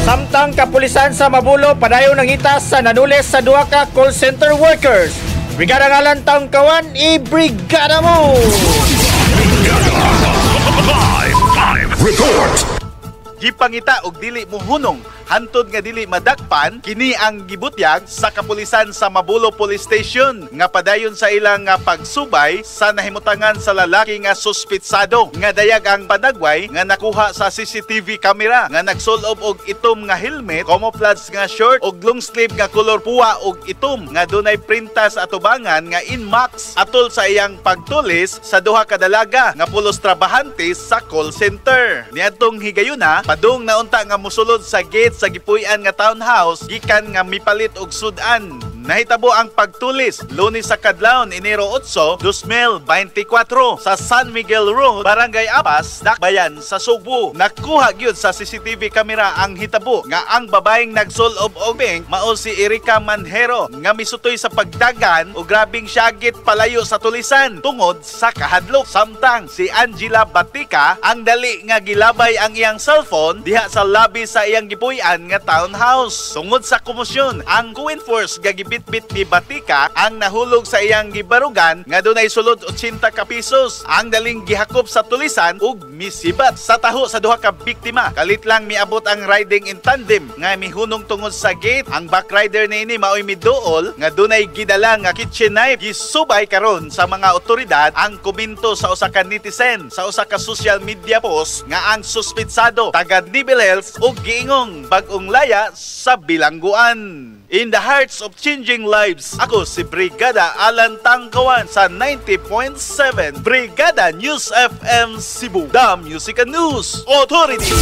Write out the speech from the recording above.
Samtang kapulisan sa Mabulo padayon nangita sa nanulis sa duha ka call center workers. Brigada ngalan taong kawan, i-brigada mo! Live report. Gipangita og dili mohunong hantod nga dili madakpan kini ang gibutyag sa kapulisan sa Mabulo Police Station nga padayon sa ilang nga pagsubay sa nahimutangan sa lalaki nga suspitsado nga dayag ang panagway nga nakuha sa CCTV camera nga nagsulob og itom nga helmet, camouflage nga short ug long sleeve nga color puwa ug itom nga dunay printas atubangan nga Inmax atol sa iyang pagtulis sa duha ka dalaga nga pulos trabahante sa call center. Niadtong higayuna padung naunta nga mosulod sa gate sa gipuy-an nga townhouse gikan nga mipalit og sudan. Nahitabo ang pagtulis Lunes sa kadlawon Enero 8, 2024 sa San Miguel Road, Barangay Apas, Dakbayan sa Subo. Nakuha gyud sa CCTV camera ang hitabo nga ang babaeng nagsulob og beng mao si Erica Manjero nga misutoy sa pagdagan o grabing syagit palayo sa tulisan tungod sa kahadlok. Samtang si Angela Batica ang dali nga gilabay ang iyang cellphone diha sa lobby sa iyang gipuy-an nga townhouse. Tungod sa komosyon, ang co-enforce gagibitbit ni Batica ang nahulog sa iyang gibarugan nga dunay sulod 80 ka pesos. Ang daling gihakop sa tulisan ug misibat sa taho sa duha ka biktima. Kalit lang miabot ang riding in tandem nga mihunong tungod sa gate. Ang backrider niini maoy miduol nga dunay gidala nga kitchen knife. Gisubay karon sa mga otoridad ang komento sa usa ka netizen sa usa ka social media post nga ang suspitsado taga Nibel Hills ug giingong bag-ong laya sa bilangguan. In the hearts of changing lives, ako si Brigada Alan Tangkawan sa 90.7 Brigada News FM Cebu, the Music and News Authority.